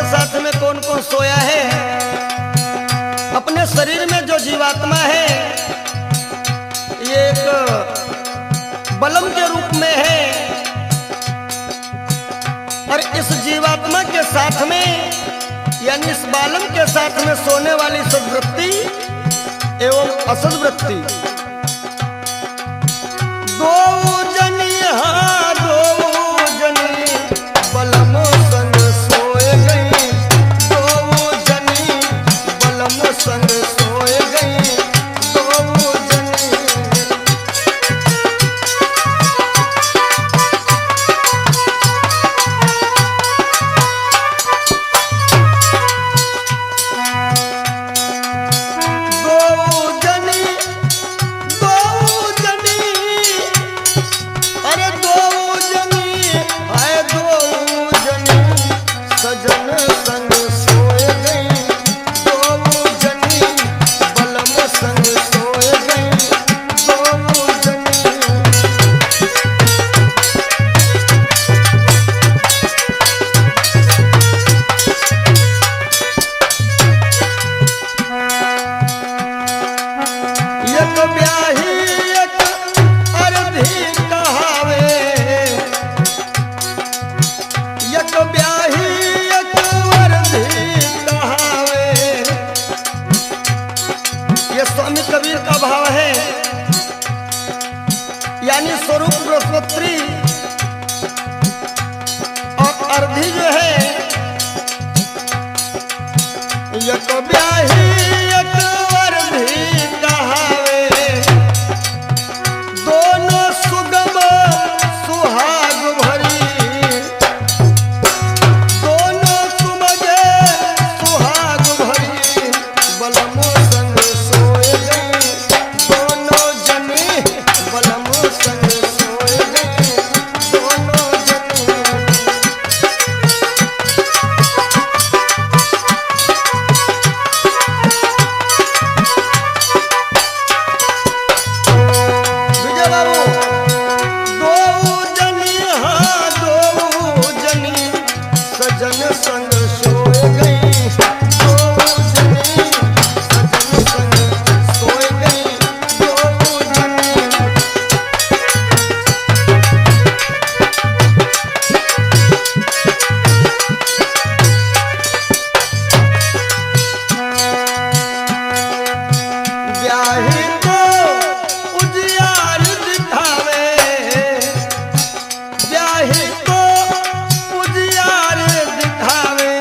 साथ में कौन कौन सोया है। अपने शरीर में जो जीवात्मा है ये एक बलम के रूप में है और इस जीवात्मा के साथ में यानी इस बालम के साथ में सोने वाली सद्वृत्ति एवं असद्वृत्ति दो जनी बलम संग सोए गई, दो जनी बलम संग सोए गई, दो जनी। कबीर का भाव है यानी स्वरूप बृहस्पति और अर्धी जो है यक ब्याही यक अर्धी कहावे, दोनों सुगम सुहाग भरी, दोनों सुमगे सुहाग भरी, बलम संग सोए गई, दोनों जनी बलम संग सोए गई, दोनों जनी। विजय बाबू दो जनी हाँ दो जनी सजन संग सोए गई, दो जनी सजन संग सोए गई, दो जनी। ब्याही को उजियार दिखावे, ब्याही को उजियार दिखावे।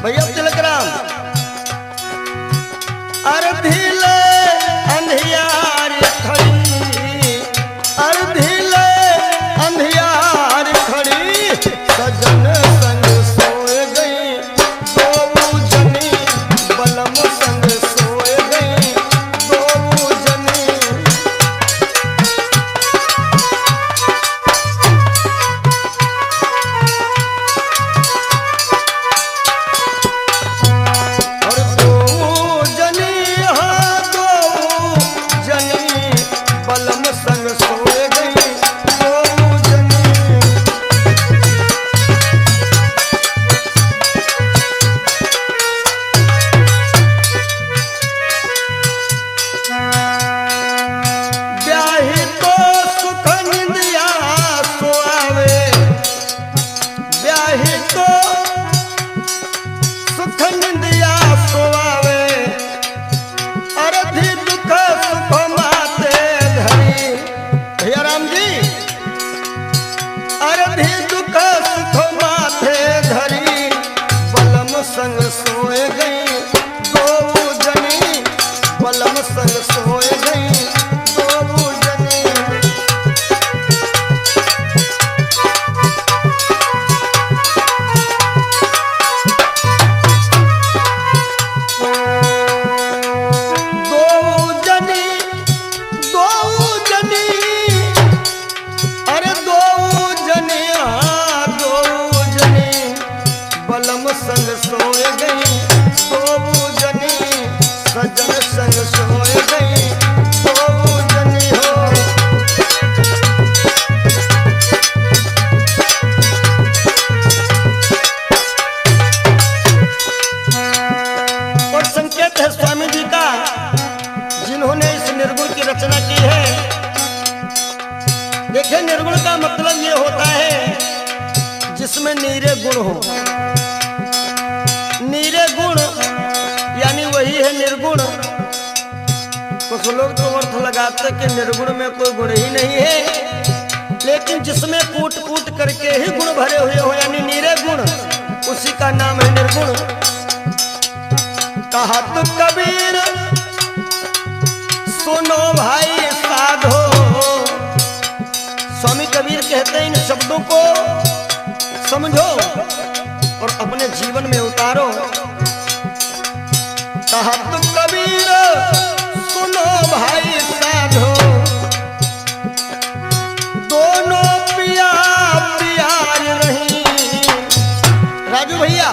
भैया तिलक राम अर्धिले अंधियार खड़ी, अर्धिले अंधियार खड़ी, सजन संग सोए गई, दो जनी बलम संग सोए गई, दो जनी। और दो जनी हाँ दो जनी बलम संग सोए गई, दो जनी। ब्याही तो सुख निंदिया सोआवे, ब्याही तो सुख निंदिया सोआवे, अर्धी दुख सुख माते धरी। भैया राम जी अर्धी दुख सुख माथे धरी, बलम संग सोए गई, दो जनी बलम संग सोए गई, दो जनी। दो जनी अरे दो जनी हाँ दो जनी बलम संग सोए गई, दो जनी सजन संग सोए गई, दो जनी हो। जिसमें नीरे गुण हो। नीरे गुण यानी वही है निर्गुण। कुछ लोग तो अर्थ लगाते कि निर्गुण में कोई गुण ही नहीं है, लेकिन जिसमें कूट कूट करके ही गुण भरे हुए हो यानी नीरे गुण, उसी का नाम है निर्गुण। कहा तो कबीर सुनो भाई साधो। स्वामी कबीर कहते हैं इन शब्दों को समझो और अपने जीवन में उतारो। कहा तो कबीर सुनो भाई साधो, दोनों पिया प्यार रही। राजू भैया,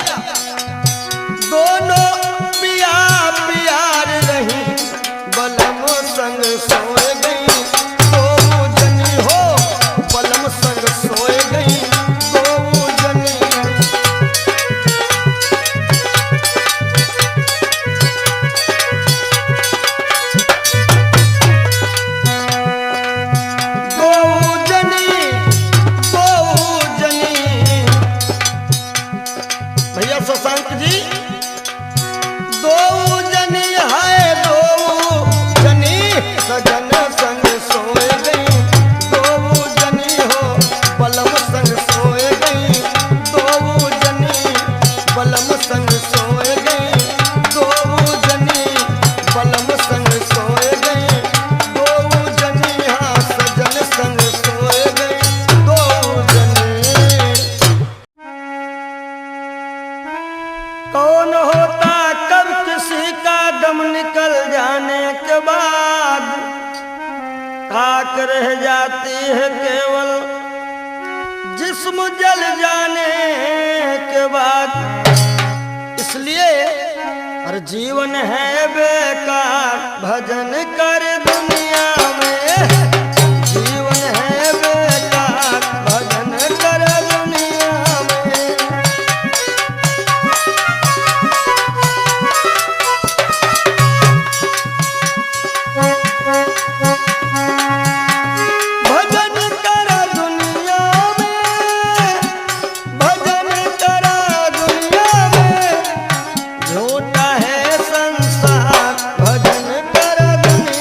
दोनों पिया प्यार रही, बलम संग सोए गई दो जनी हो, बलम संग सोए गई दो जनी। शशांक जी, दो जनी है दो जनी, सजन संग सोए गई दो जनी हो, बलम संग सोए गई दो जनी, बलम संग सोए गई दो जनी, बलम संग सोए गई दो जनी, हाँ सजन संग सोए गई दो जनी। कौन होता कब किसी का दम निकल जाने के बाद, खाक रह जाती है केवल जिस्म जल जाने के बाद। इसलिए हर जीवन है बेकार, भजन कर दुनिया में जीवन है बेकार, भजन कर दुनिया में। भजन करा दुनिया में, भजन करा दुनिया में, झूठा है संसार, भजन करा दुनिया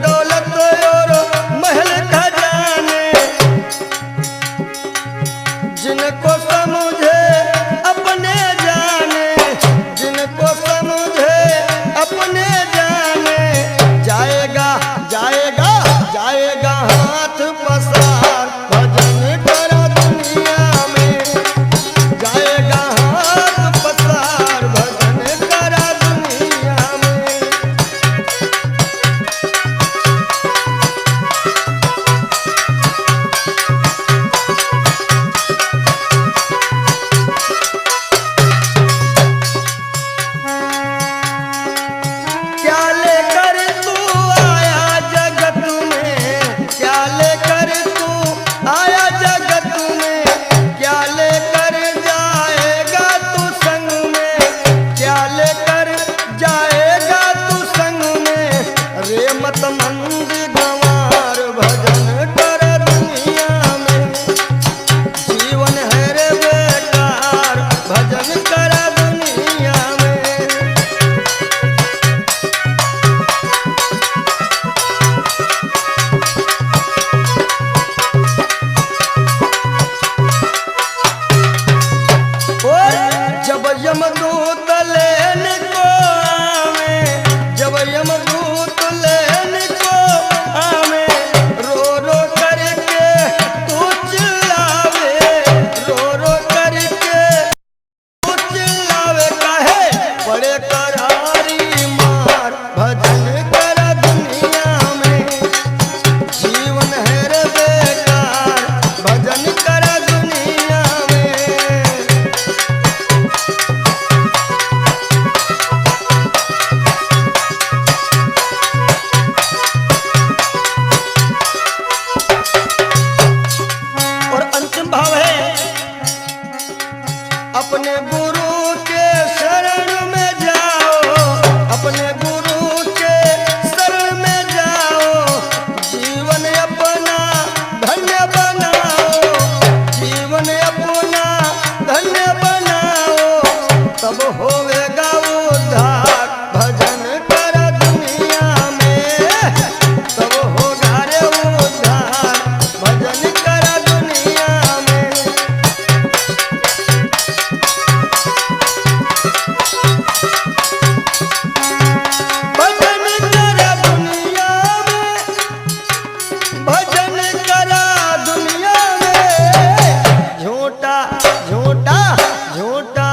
दौलत और महल खजाने, जिनको समझे अपने जाने, जिनको समझे अपने जाने, जाएगा जाएगा जाएगा हाथ पसार भजन करा दुनिया में, जाएगा हाथ पसार भजन करा दुनिया में। क्या लेकर तू आया जगत में, क्या लेकर तू आया जगत में, क्या लेकर जाएगा तू संग में, क्या लेकर जाएगा तू संग में। रे मत मंद गंवार भजन कर दुनिया में, जीवन है रे बेकार भजन कर दुनिया में। और जब यमदूत लेने को आवे, जब यमदूत लेने को आवे, रो रो करके तू चिल्लावे, रो रो करके तू चिल्लावे, काहे पड़े करारी मार भजन कर दुनिया में, जीवन है रे बेकार भजन कर दुनिया में। और अंतिम भाव है, अपने गुरु के शरण में जाओ, अपने गुरु के शरण में जाओ, जीवन अपना धन्य बनाओ, जीवन अपना धन्य बनाओ, तब होवेगा उद्धार भजन कर दुनिया में, तब होगा रे उद्धार भजन कर दुनिया में। भजन कर दुनिया में, भजन करा दुनिया में। झूठा झूठा झूठा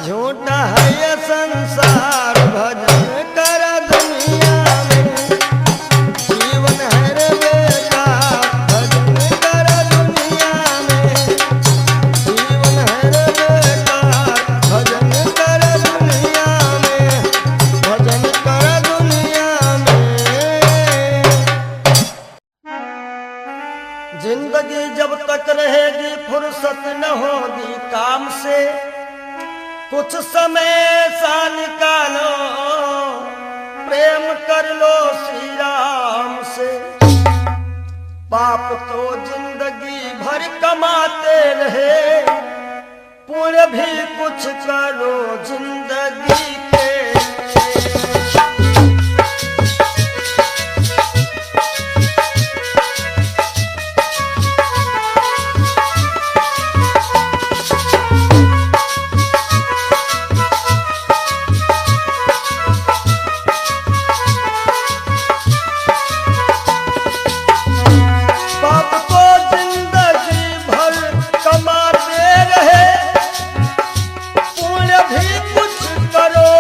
झूठा है ये संसार भजन कर दुनिया में, जीवन है रे बेकार भजन कर दुनिया में, जीवन है रे बेकार भजन कर दुनिया में, भजन कर दुनिया में। जिंदगी जब तक रहेगी फुर्सत न होगी काम से, कुछ समय सा निकालो प्रेम कर लो श्री राम से। पाप तो जिंदगी भर कमाते रहे, पुण्य भी कुछ करो जिंदगी के। पाप तो जिंदगी भर कमाते रहे, पुण्य भी कुछ करो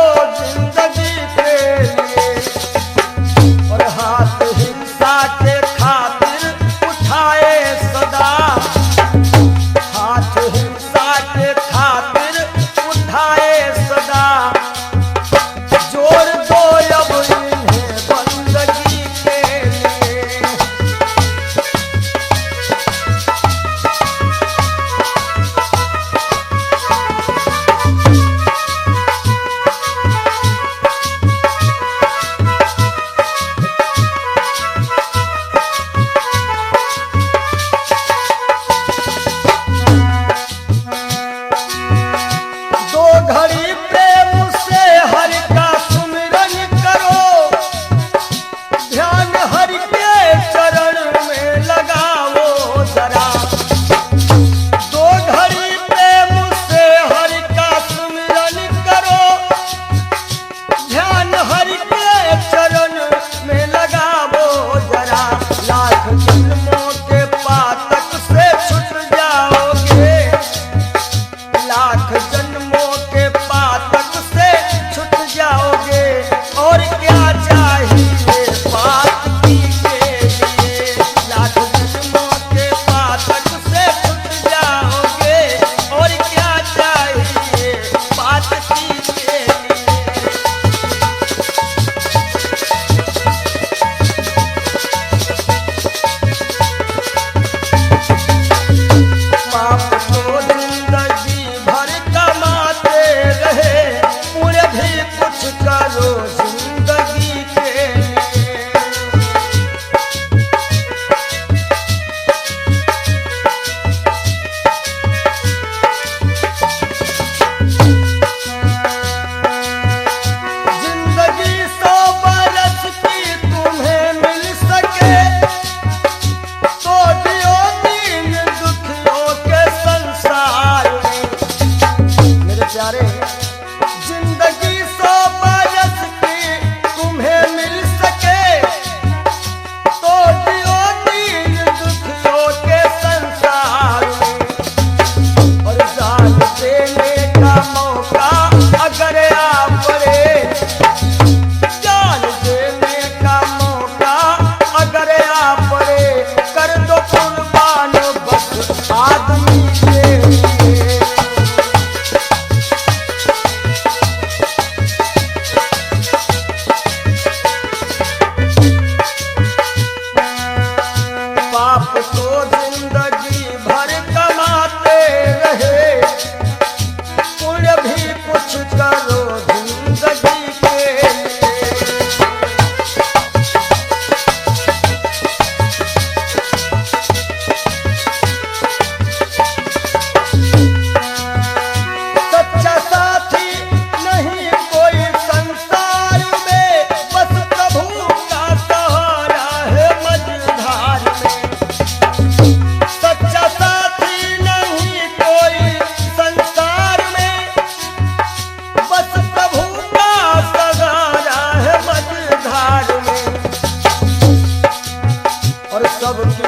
और सबकी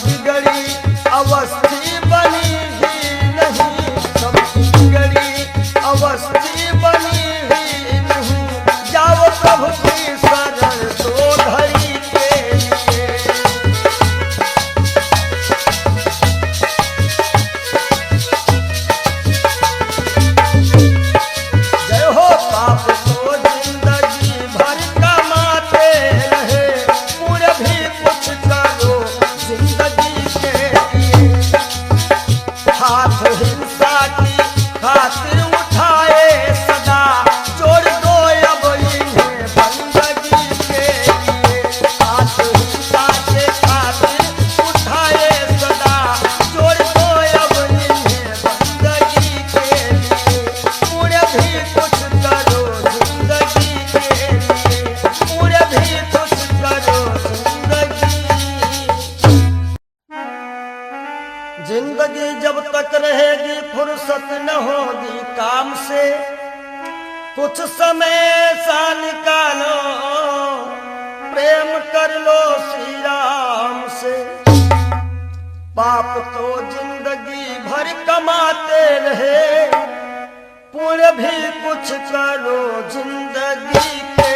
बिगड़ी अवस्थी बनी ही नहीं, सबकी बिगड़ी अवस्थी बनी ही नहीं। जाओ प्रभु की शरण दो घड़ी के लिए। जय हो पाप को जिंदगी भर कमाते रहे, पूरे भी कुछ करो जिंदगी के लिए। हाथ हिंसा की खातिर उठाए सदा, जोड़ दो अब इन्हें बंदगी के लिए। हाथ हिंसा के खातिर उठाए सदा, जोड़ दो अब इन्हें बंदगी के लिए। पूरे भी कुछ करो जिंदगी के लिए, पूरे भी कुछ करो जिंदगी जब तक रहेगी फुर्सत न होगी काम से। कुछ समय सा निकालो, प्रेम कर लो श्री राम से। पाप तो जिंदगी भर कमाते रहे, पुण्य भी कुछ करो जिंदगी के।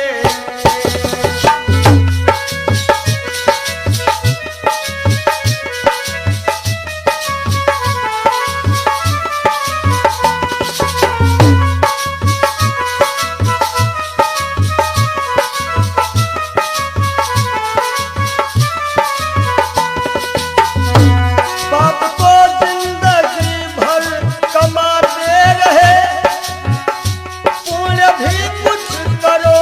पाप को जिंदगी भर कमाते रहे, पुण्य भी कुछ करो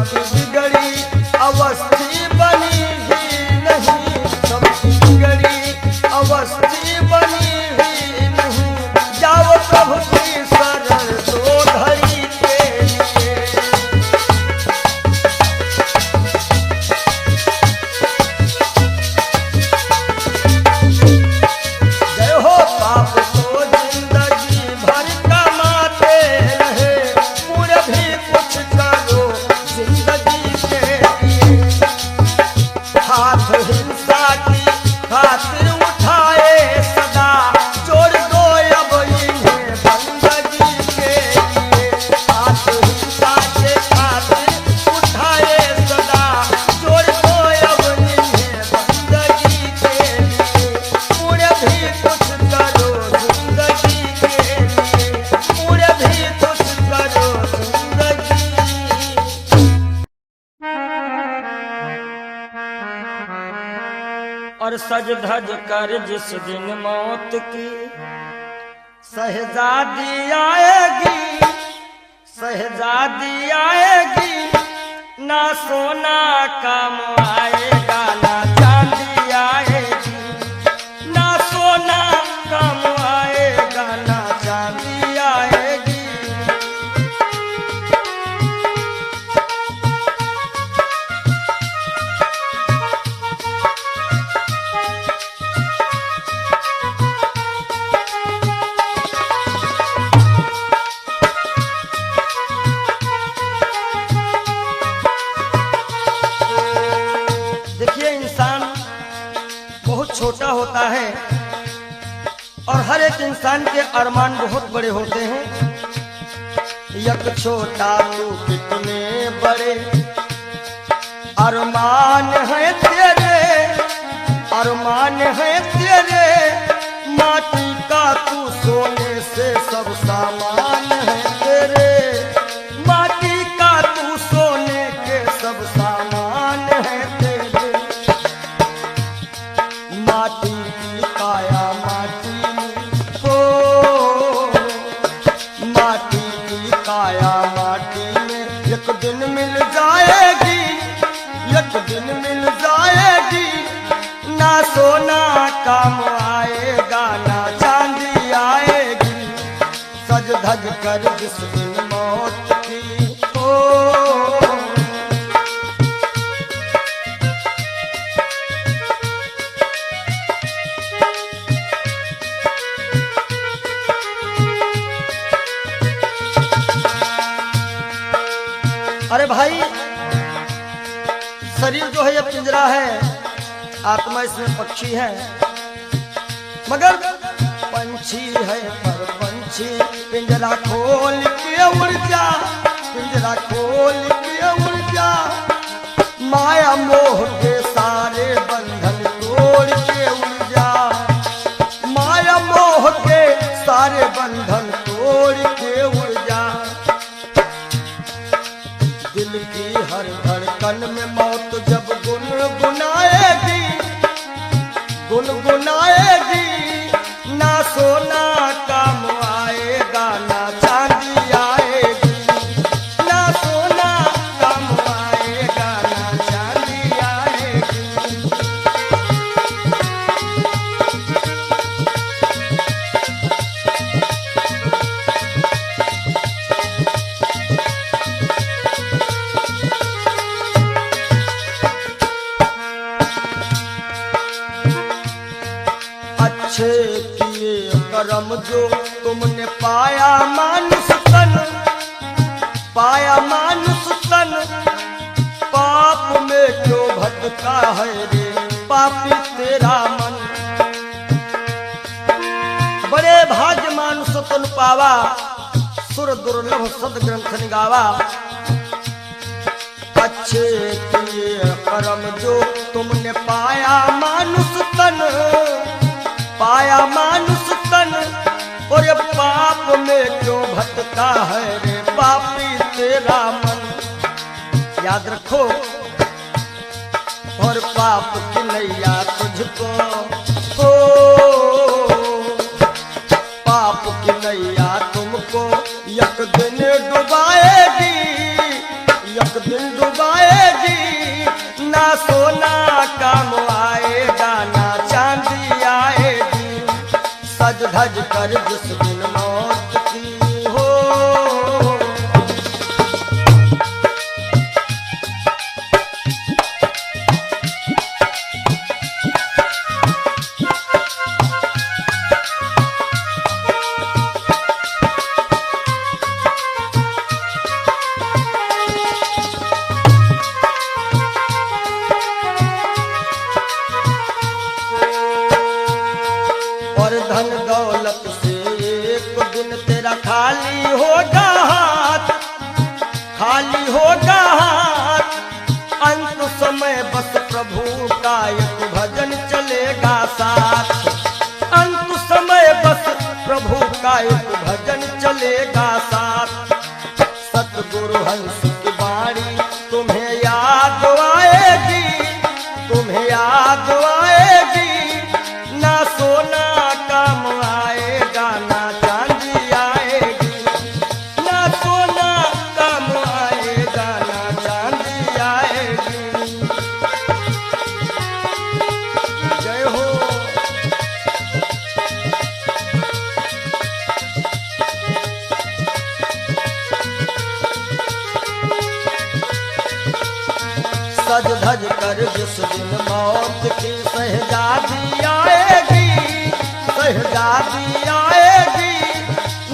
सबकी बिगड़ी अवस्थी बनी ही नहीं, सबकी बिगड़ी अवस्थी बनी ही नहीं। जाओ प्रभु की शरण दो घड़ी के लिए। जय हो पाप को जिंदगी भर कमाते रहे, पूरे भी कुछ करो जिंदगी के लिए। हाथ हिंसा की खातिर उठाए सदा, जोड़ दो अब इन्हें बंदगी के लिए। हाथ हिंसा के खातिर उठाए सदा, जोड़ दो अब इन्हें बंदगी के लिए। पूरे भी कुछ करो जिंदगी के लिए, पूरे भी कुछ करो जिंदगी। और सज धज कर जिस दिन मौत की शहजादी आएगी, शहजादी आएगी। ना सोना काम आएगा ना चांदी आएगी, ना सोना काम आएगा ना चांदी आएगी। देखिए इंसान बहुत छोटा होता है और हर एक इंसान के अरमान बहुत बड़े होते हैं। यक छोटा तू कितने बड़े अरमान है तेरे, अरमान है तेरे। माटी का तू सोने से सब सामान है तेरे, माटी का तू सोने के सब सामान है तेरे। माटी की काया माटी में हो, माटी की काया माटी में एक दिन मिल जाएगी, एक दिन मिल जाएगी। ना सोना काम आएगा ना चांदी आएगी, सज धज कर जिस दिन मौत की हो। अरे भाई, शरीर जो है ये पिंजरा है, आत्मा इसमें पक्षी है। मगर पंछी है पर पंछी पिंजरा खोल के उड़ जा, पिंजरा खोल के उड़ जा। माया मोह के सारे बंधन तोड़ के उड़ जा, माया मोह के सारे बंधन तोड़ के उड़ जा। दिल की हर धड़कन में मौत जब गुनगुनाएगी, गुनगुनाएगी। ना सोना काम आएगा ना चांदी आएगी, ना सोना काम आएगा ना चांदी आएगी। अच्छे किए कर्म जो तुमने पाया मानुष तन, पाया मानुष तन। पाप में क्यों भटका है रे पापी तेरा मन। बड़े भाग्य मानुष तन पावा, सुर दुर्लभ सदग्रंथ निगावा। अच्छे किए कर्म जो तुमने पाया मानुष तन, पाया मानुष तन। और ये पाप में क्यों भटका है रे पापी तेरा मन। याद रखो, और पाप की नैया तुझको हो, पाप की नैया तुमको एक दिन डुबाएगी, एक दिन डुबा आएगी, ना सोना काम आएगा, ना चांदी आएगी। सज धज कर जिस दिन मौत की हो, और धन दौलत से एक दिन तेरा खाली होगा हाथ, खाली होगा हाथ। अंत समय बस प्रभु का एक भजन चलेगा साथ, अंत समय बस प्रभु का एक भजन चलेगा साथ। सतगुरु हंस की बाणी तुम्हें याद आएगी, तुम्हें याद आएगी। ना सोना काम आएगा, ना चांदी आएगी, ना सोना काम आएगा, ना चांदी आएगी। जय हो। सज धज कर जिस दिन मौत की शहजादी आएगी, शहजादी आएगी।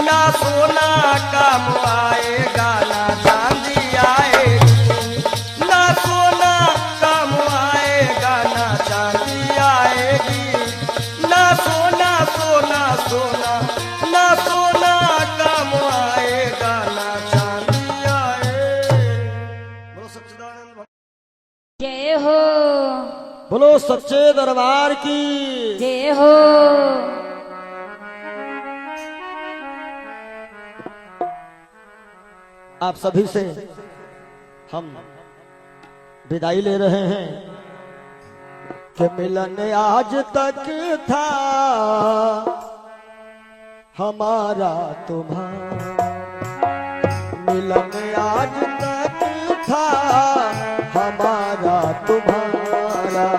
ना सोना काम आएगा, ना चांदी आएगी, ना सोना काम आएगा, ना चांदी आएगी। ना सोना सोना सोना, ना सोना काम आएगा, ना चांदी आएगी। बोलो सच्चिदानंद, जय हो, बोलो सच्चे दरबार की जय हो। आप सभी से हम विदाई ले रहे हैं कि मिलन आज तक था हमारा तुम्हारा, मिलन आज तक था हमारा तुम्हारा।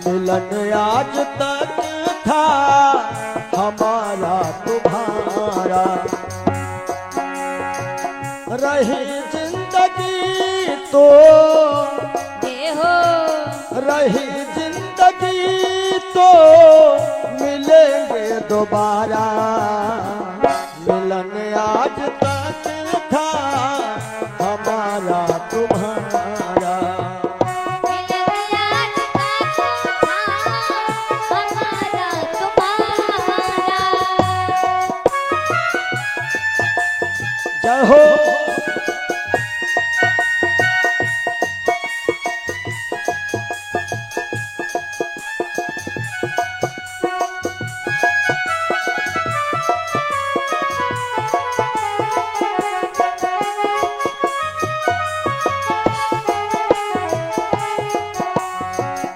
मिलन आज तक था हमारा तुम्हारा। रही जिंदगी तो रही जिंदगी तो मिलेंगे दोबारा। मिलन आज तक था हमारा तुम्हारा। जय हो।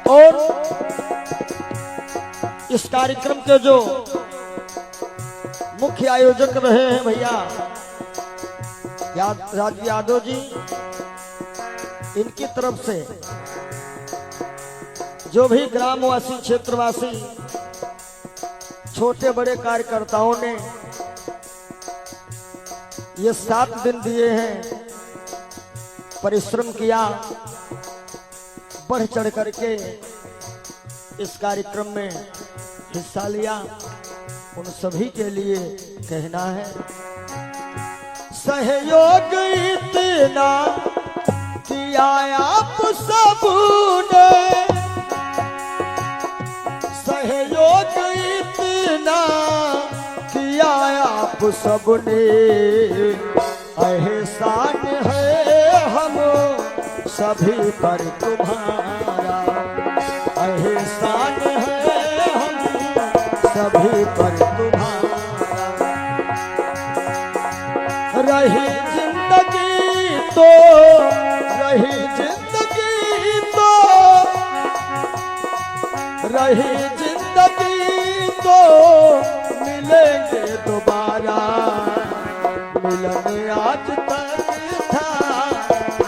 और इस कार्यक्रम के जो मुख्य आयोजक रहे हैं भैया राजू यादव जी, इनकी तरफ से जो भी ग्रामवासी क्षेत्रवासी छोटे बड़े कार्यकर्ताओं ने ये 7 दिन दिए हैं, परिश्रम किया, बढ़ चढ़ करके इस कार्यक्रम में हिस्सा लिया, उन सभी के लिए कहना है सहयोग इतना किया आप सबने, सहयोग इतना किया आप सबने, एहसान है हम सभी पर तुम्हारा, एहसान है हम सभी पर तुम्हारा। रही जिंदगी तो रही जिंदगी तो मिलेंगे दोबारा, मिलन आज तक था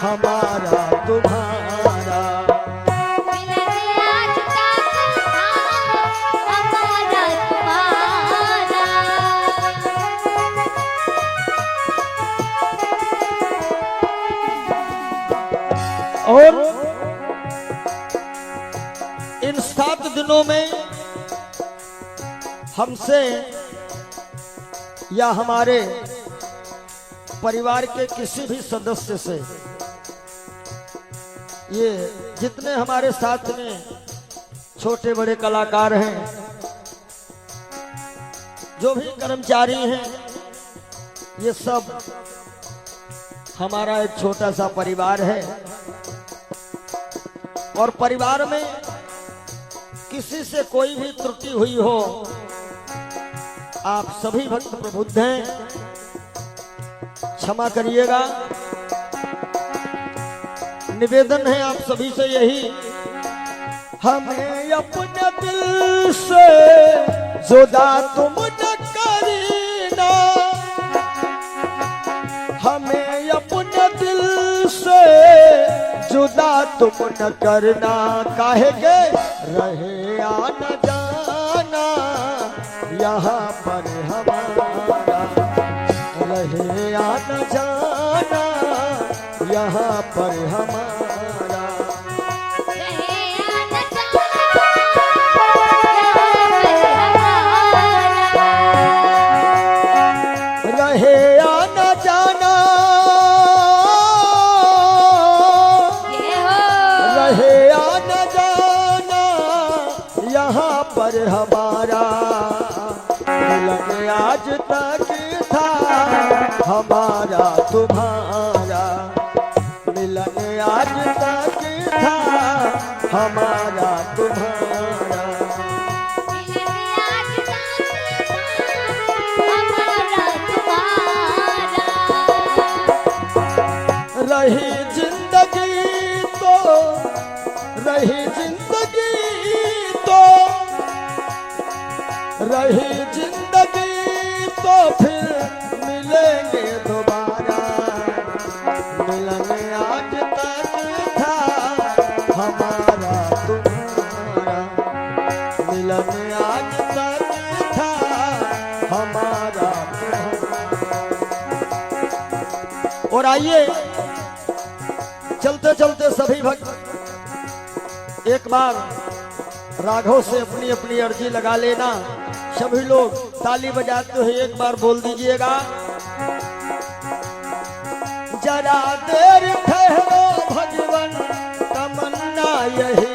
हमारा तुम्हारा। मिलन आज तक था हमारा तुम्हारा। और इन 7 दिनों में हमसे या हमारे परिवार के किसी भी सदस्य से, ये जितने हमारे साथ में छोटे बड़े कलाकार हैं, जो भी कर्मचारी हैं, ये सब हमारा एक छोटा सा परिवार है। और परिवार में किसी से कोई भी त्रुटि हुई हो, आप सभी भक्त प्रबुद्ध हैं, क्षमा करिएगा। निवेदन है आप सभी से यही, हमें अपने दिल से जुदा तुम न करना, हमें अपने दिल से जुदा तुम न करना। काहे के रहे आना जाना यहाँ पर हमारा, रहे आना जाना यहाँ पर हमारा। रहे आना जाना हमारा। रहे आना जाना, जय हो। रहे आना जाना यहाँ पर हमारा। मिलन आज तक था हमारा तुम्हारा, मिलन आज तक था हमारा तुम्हारा। मिलन आज तक था हमारा तुम्हारा। रही जिंदगी तो, रही जिंदगी तो, रही जिंदगी तो फिर मिलेंगे दोबारा। मिलन आज तक था हमारा तुम्हारा, मिलन आज तक था हमारा तुम्हारा। और आइए चलते चलते सभी भक्त एक बार राघव से अपनी अपनी अर्जी लगा लेना। सभी लोग ताली बजाते हुए एक बार बोल दीजिएगा, जरा देर ठहरो भगवन तमन्ना यही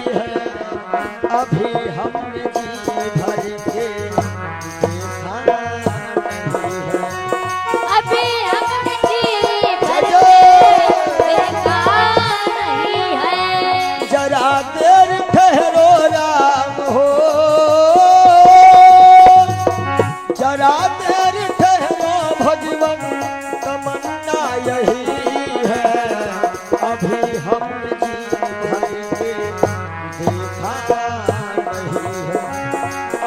है, अभी हमने जी भर के देखा नहीं है। अभी हमने जी भर के देखा नहीं है। जरा देर ठहरो राम हो, जरा देर ठहरो भगवन तमन्ना यही है, अभी हम जी भर के देखा नहीं है,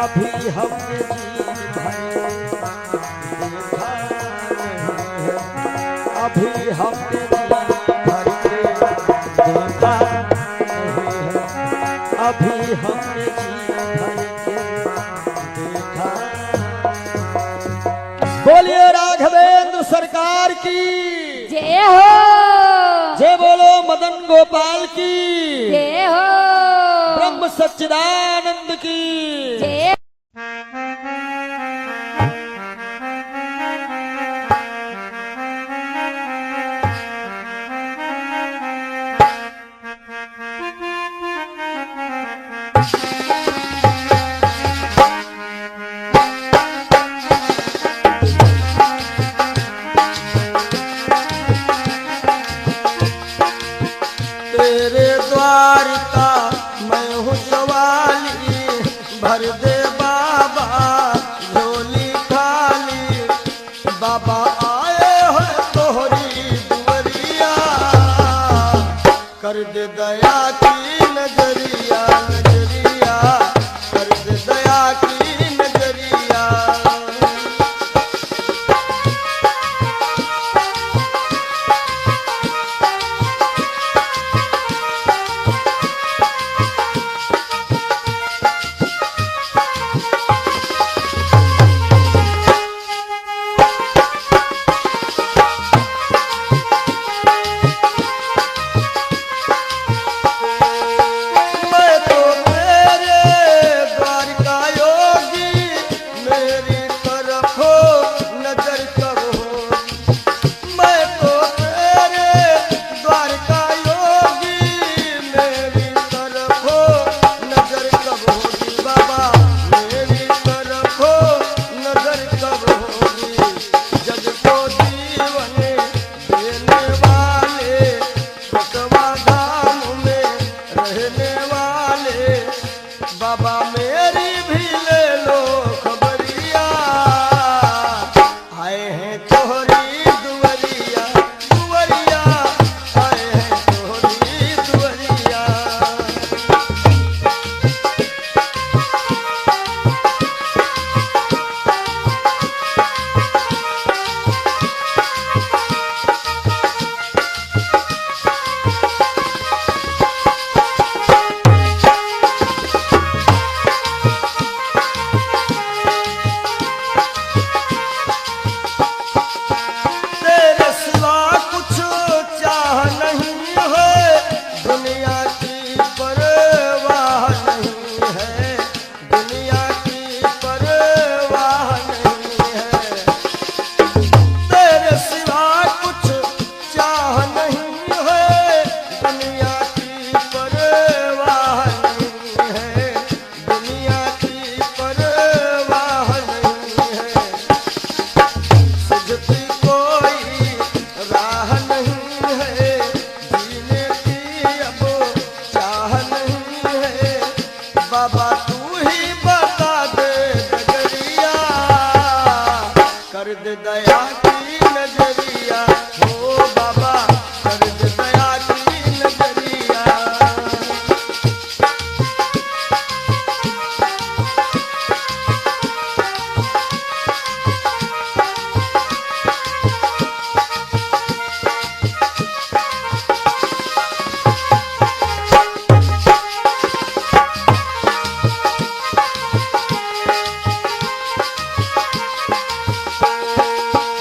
अभी हम जी भर के देखा नहीं है, अभी हम जी भर के देखा नहीं है, अभी हमने जी भर के देखा। बोलिए राघवेंद्र सरकार की जय हो। जय, बोलो मदन गोपाल की जय हो। ब्रह्म सच्चिदानंद की जय। तेरे द्वार का मैं हूँ सवाली, भर दे बाबा झोली खाली, बाबा आए हो तोहरी दुवरिया, कर दे दया की नजरिया नजरिया। दया की नजरिया। मैं तो तेरे द्वार का योगी, मेरी तरफ नजर कब होगी। मैं तो तेरे द्वार का योगी, मेरी तरफ नजर कब होगी। बाबा मेरी तरफ नजर कब होगी। जग को जीवन देने वाले, छोटवा धाम में रहने वाले, बाबा मेरी भी ले लो खबरिया। आए हैं तोहरी दुवरिया, दुवरिया आए हैं तोहरी दुवरिया। तेरे सिवा कुछ चाह नहीं है, दुनिया की परवाह नहीं है, दुनिया की परवाह नहीं है। तेरे सिवा कुछ चाह नहीं है, दुनिया की परवाह नहीं है, दुनिया की परवाह नहीं है। सुझती कोई राह नहीं है, जीने की अब चाह नहीं है। बाबा तू ही बता दे नजरिया, कर दे दया की नजरिया। हो बाबा कर दे दया की नजरिया।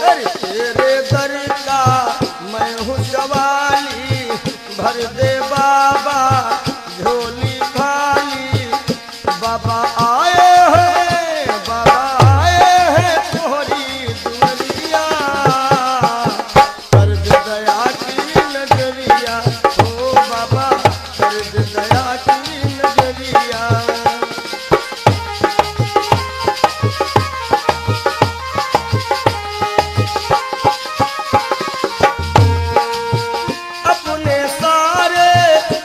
अरे तेरे दर का मैं हूँ सवाली, भर दे बाबा झोली खाली। बाबा आए हैं, बाबा आए हैं तोहरी दुवरिया। कर दे दया की नजरिया। ओ बाबा कर दे दया की नजरिया। अपने सारे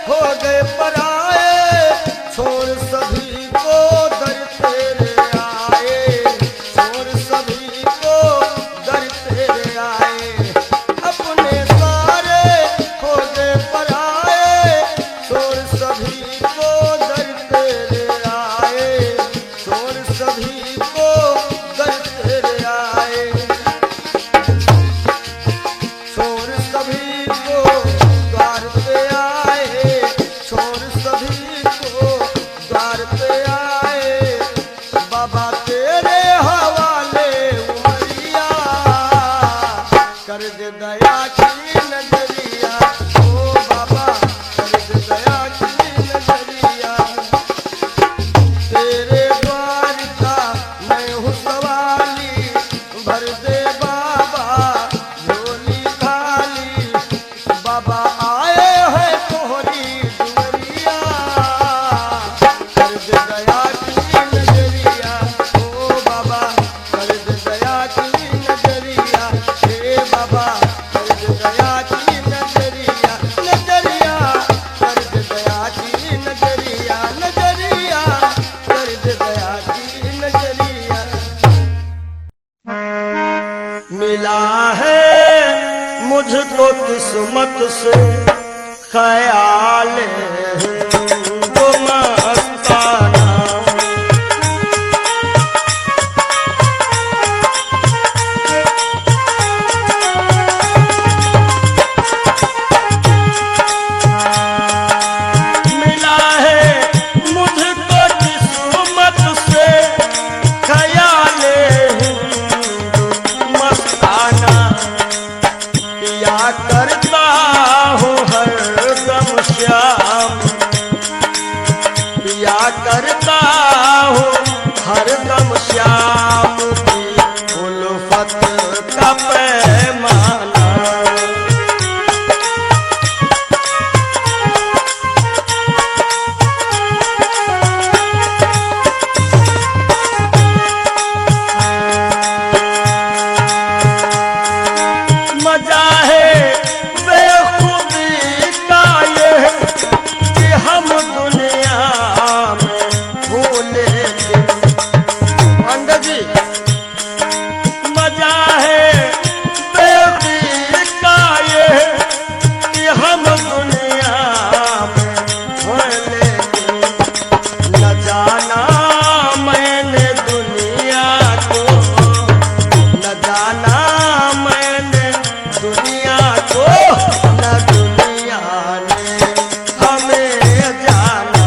हो गए पराए, छोड़ सभी को दर तेरे आए, छोड़ सभी को दर तेरे आए। अपने सारे हो गए पराए, छोड़ सभी को दर तेरे आए, छोड़ सभी को दर तेरे आए। छोड़ सभी को द्वार पे आए, छोड़ सभी को द्वार पे आए। बाबा तेरे हवाले उमरिया, कर दे दया की नजरिया। ओ बाबा कर दे दया की नजरिया। तेरे द्वार का मैं हूँ सवाली, भर दे बाबा झोली खाली। बाबा आए हैं तोहरी दुवरिया, कर दे दया की नजरिया। ओ बाबा कर दे दया की नजरिया। हे बाबा कर दे दया की नजरिया। नजरिया कर दे दया की नजरिया। नजरिया कर दे दया की नजरिया। मिला है मुझको किस्मत से ख्याल है जो मस्ताना, करता हूँ हरदम श्याम, पिया करता हूँ हरदम श्याम की उल्फत का पैमाना। मजा है बेखुदी का ये कि हम दुनिया में भूले थे। पंडित जी, मजा है बेखुदी का ये कि हम दुनिया में भूले थे। न जाना मैंने दुनिया को, न जाना दुनिया को, न दुनिया ने हमें जाना।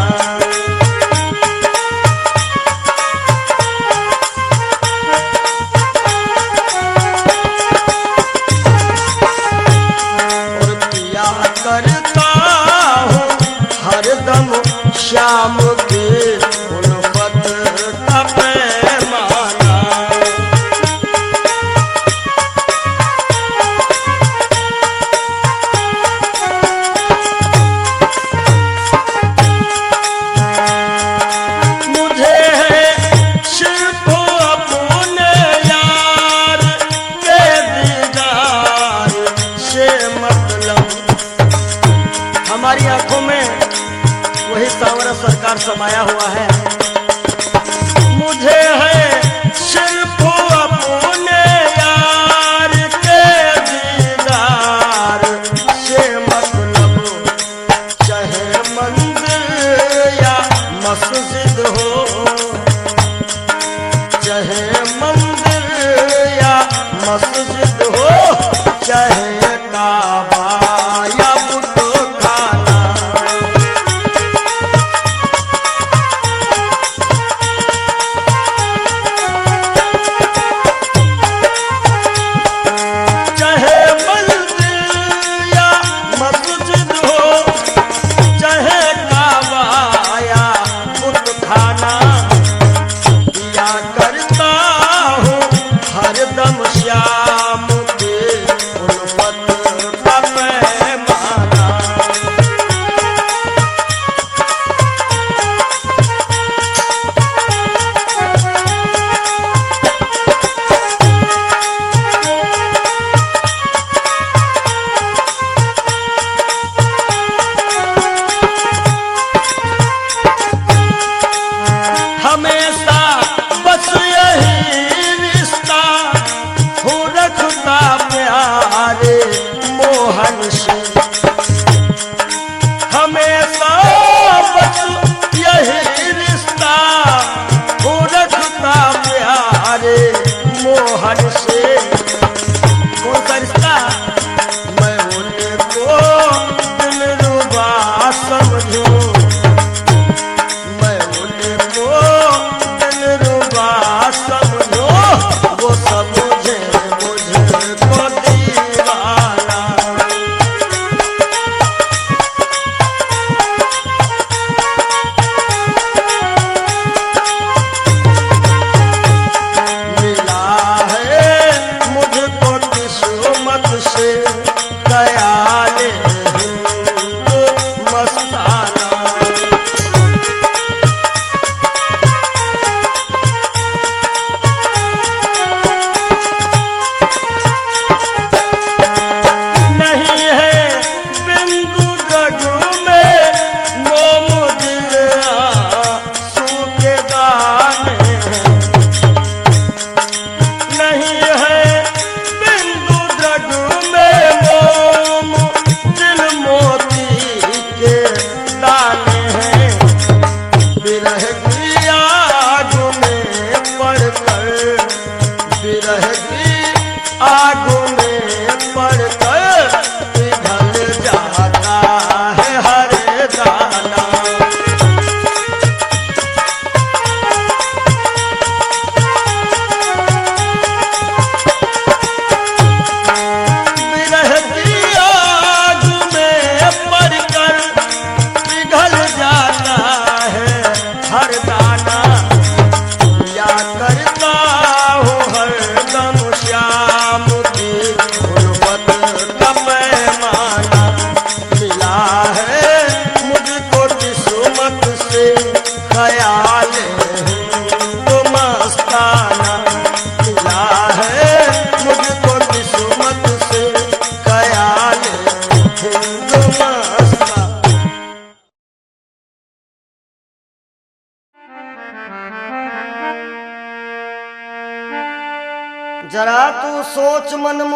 और पिया करता हूँ हरदम श्याम की उल्फत का पैमाना। हमारी आंखों में वही सांवरा सरकार समाया हुआ है। मुझे है सिर्फ अपने यार के दीदार से मतलब, चाहे मंदिर या मस्जिद हो, चाहे मंदिर या मस्जिद हो, चाहे काबा या बुतखाना। चाहे मंदिर या मस्जिद हो, चाहे काबा या बुतखाना, पिया करता हूँ हरदम श्याम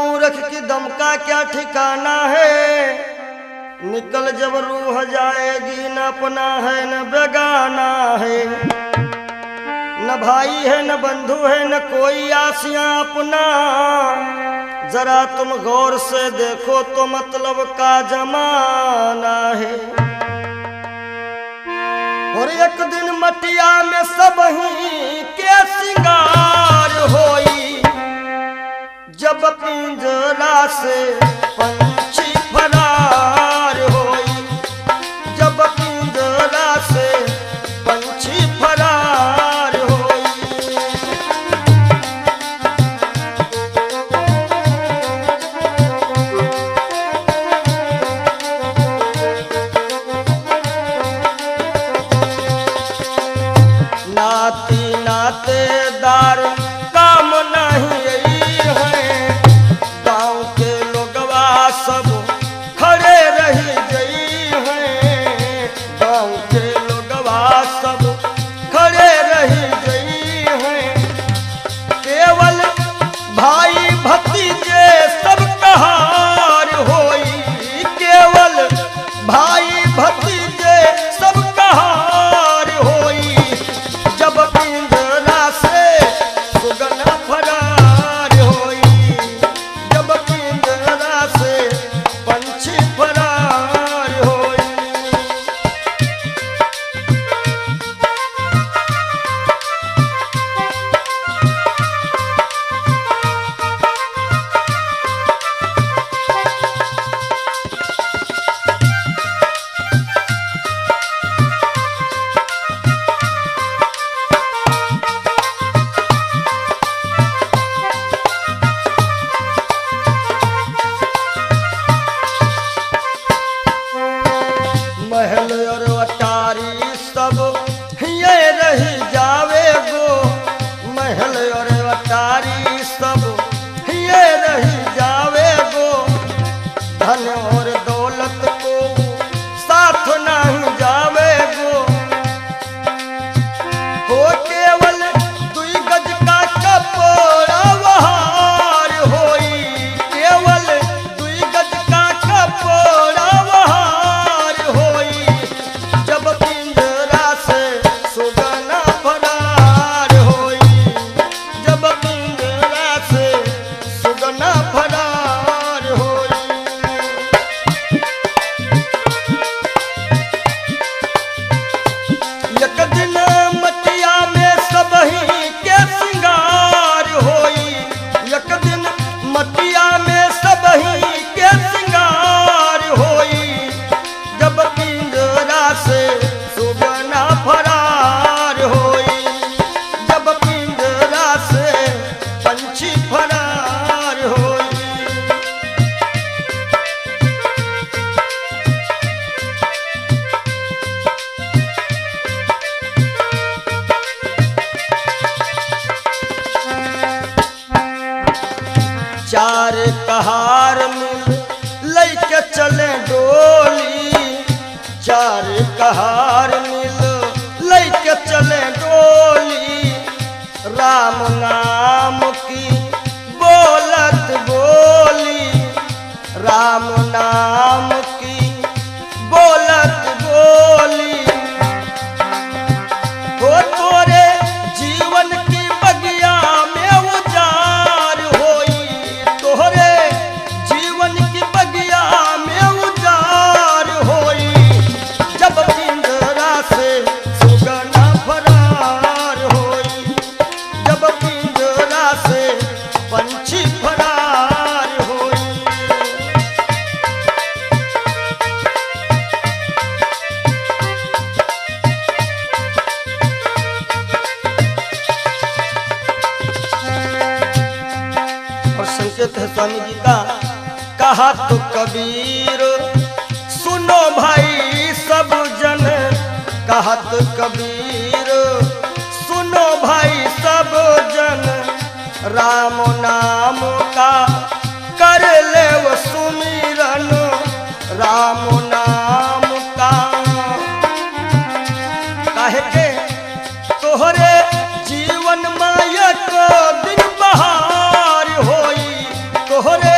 मूर्ख की दम का क्या ठिकाना है। निकल जब रूह जाएगी, न अपना है न बेगाना है, न भाई है न बंधु है न कोई आसियां अपना। जरा तुम गौर से देखो तो मतलब का जमाना है। और एक दिन मटिया में सब ही के सिंगार होई, जब पिंजरा से पंछी फरार होई, जब पिंजरा से पंछी फरार होई। नाती नातेदार काम नहीं है, गांव के लोगवा सब खड़े रही गई हैं, गांव के लोगवा सब खड़े रही गई हैं। केवल भाई भतीजे सब कहार होई, केवल भाई भतीजे सब कहार होई, जब पिंजरा से सुगना फरार होई, जब पिंजरा से पंछी फरार होई। महल और अटारी सब ये रही जावे गो, महल और अटारी सब ये रही जावे गो। धन और दौलत को साथ नहीं जावे गो, हो केवल दुई गज का कपड़ा वहार होई, केवल दुई गज का कपड़ा वहार होई, जब पिंजरा से सुगना फरार होई, जब पिंजरा से सुगना फरार होई। एक दिन मटिया में सब ही के सिंगार होई, एक दिन मटिया में सब ही के सिंगार होई, जब पिंजरा से सुगना फरार होई, जब पिंजरा से पंछी फरार होई। चार कहार मिल लैके चले डोली, चार कहार मिल लैके चले डोली। राम नाम की बोलत बोली, राम नाम की बोलत बोली, हो तोरे जीवन की बगिया में उजार होई, तोहरे जीवन की बगिया में उजार होई, जब पिंजरा से सुगना फरार होई, जब पिंजरा से पंछी फरार होई। और संकेत है स्वामी जी का, कहा तो कबीर सुनो भाई सब जन, कहा तो कबीर सुनो भाई सब जन। राम नाम का कर ले वो सुमिरन, राम नाम का काहे के तोहरे जीवन माया को दिन बहार होई, तोहरे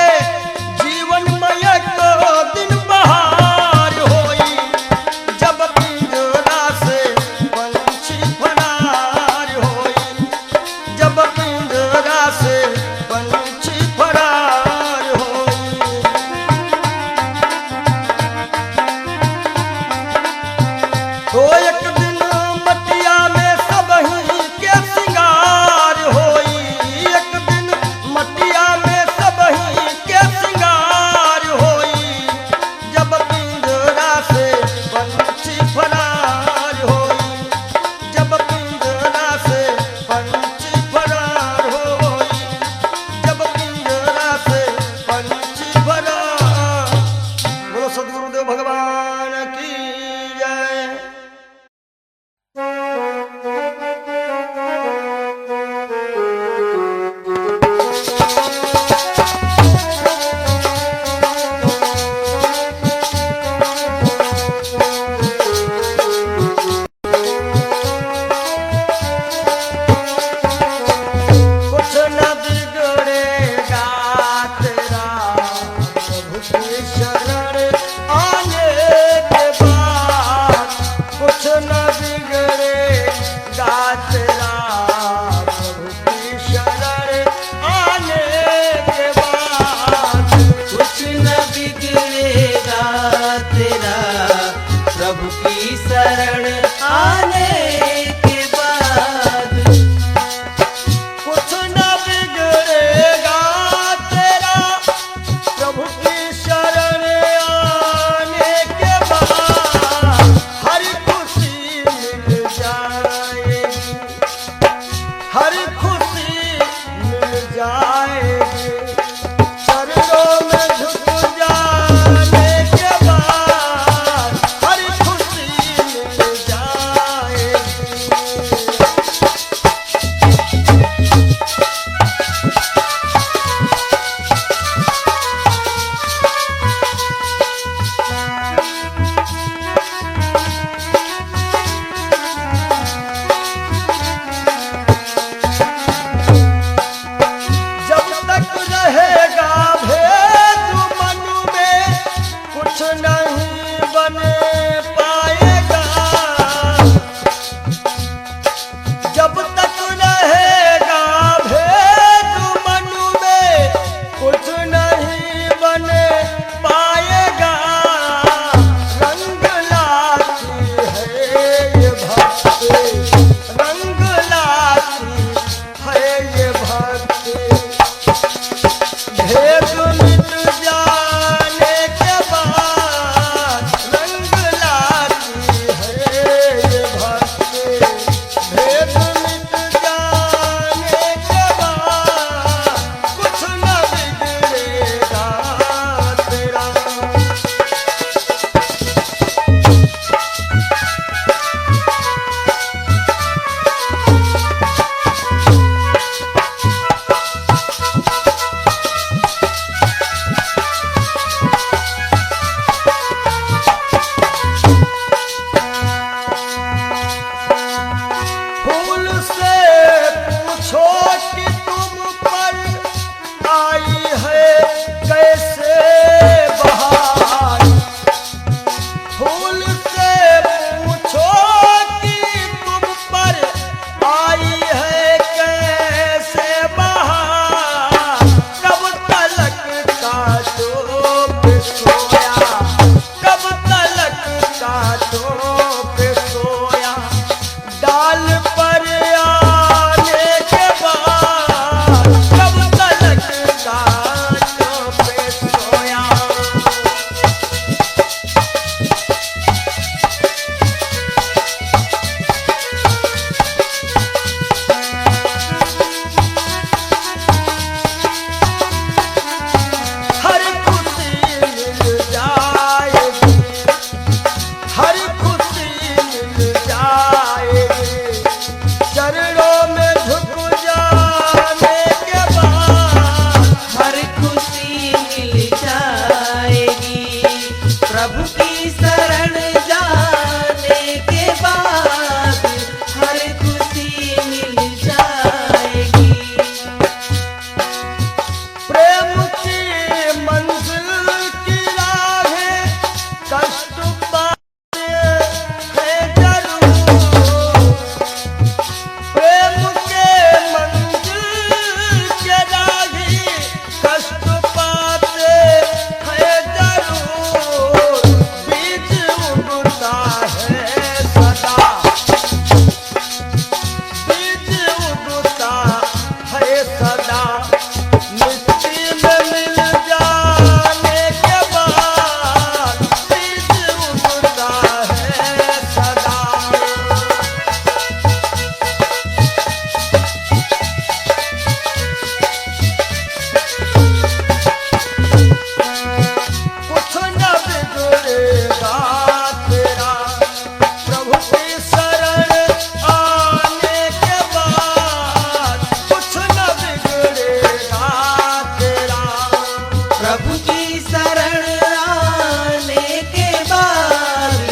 प्रभु की शरण आने के बाद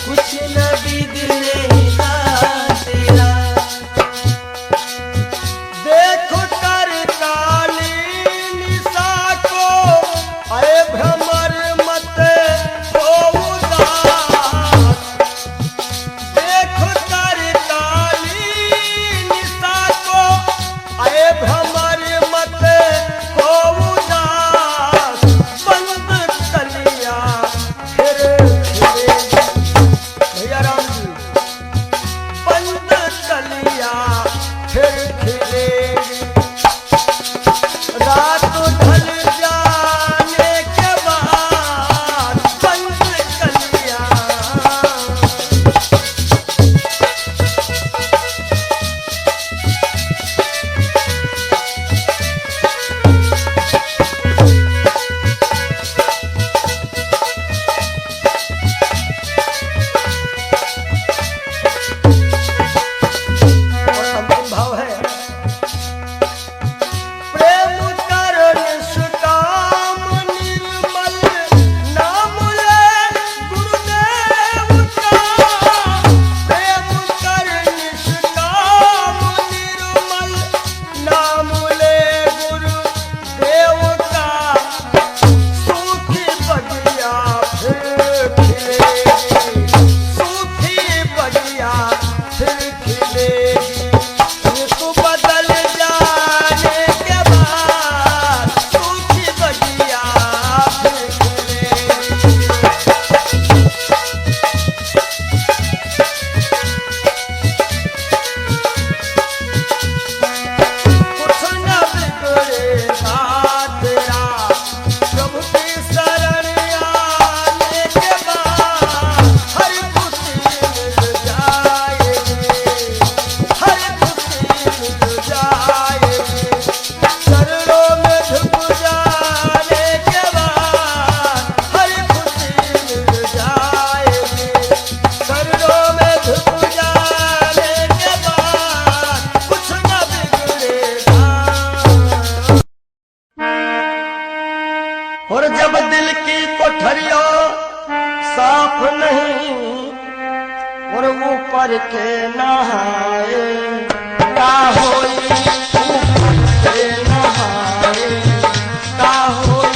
कुछ न बिगड़ेगा तेरा। देखो कर काली निशा को, अरे भ्रमर मत हो उदास। देखो कर काली निशा को, अरे भ्रमर मत हो उदास। बंद कलिया फिर खिलेगी। भैया राम जी, बंद कलिया फिर खिलेगी। रात ढल जाने के बाद बंद कलिया। और अंतिम भाव है, प्रेम कर निष्काम निर्मल नाम ले गुरुदेव का। प्रेम कर निष्काम निर्मल नाम ले गुरुदेव का। सूखी बगिया फिर खिलेगी। सूखी बगिया फिर खिलेगी। ऋतु बदल जाने के बाद सूखी बगिया फिर खिलेगी। कुछ न बिगड़ेगा तेरा, प्रभु की शरण आने के बाद हर खुशी मिल जाएगी। हर खुशी मिल जाएगी। चरणों में झुक जाने के बाद हर खुशी मिल जाएगी। चरणों में झुक जाने के बाद कुछ न बिगड़ेगा। और जब दिल की कोठरिया साफ नहीं और ऊपर के नहाए, का होई ऊपर के नहाए, का होई।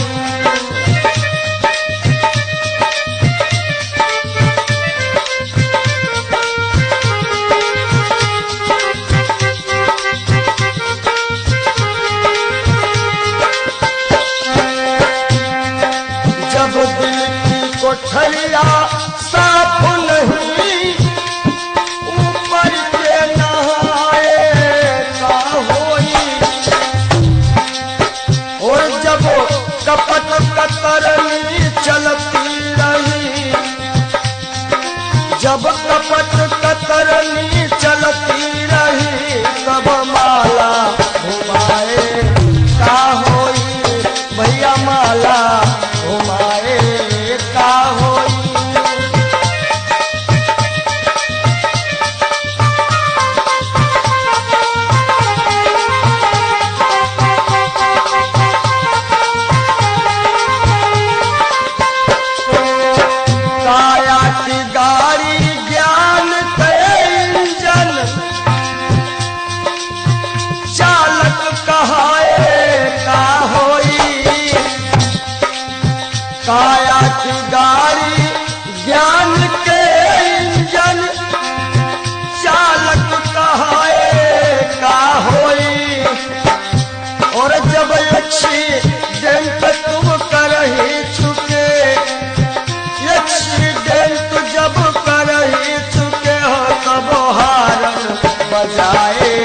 जब दिल की कोठरिया साफ नहीं ऊपर के नहाए, का होई। और जब कपट कतरनी चलती रही, जब कपट कतरनी चलती रही, तब माला घुमाए, का होई। भैया माला घुमाए, का होई। काया की गाड़ी ज्ञान के इंजन, चालक कहाए, का होई। काया की गाड़ी ज्ञान के इंजन, चालक कहाए, का होई। और जब एक्सीडेंट तुम करही चुके, एक्सीडेंट जब करही चुके हो, तब हारन बजाए,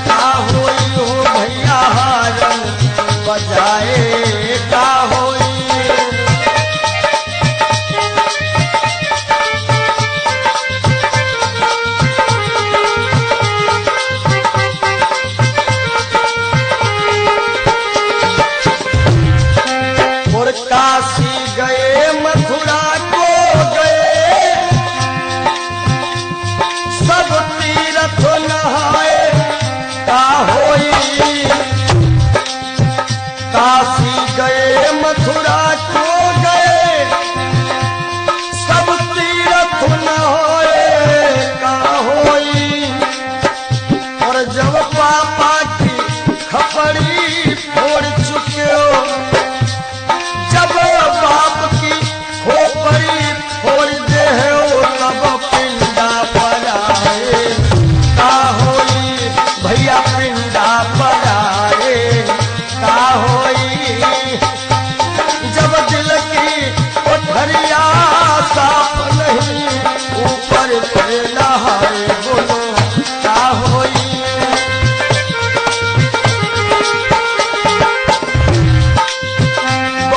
का होई हो भैया। हारन बजाए, का होई।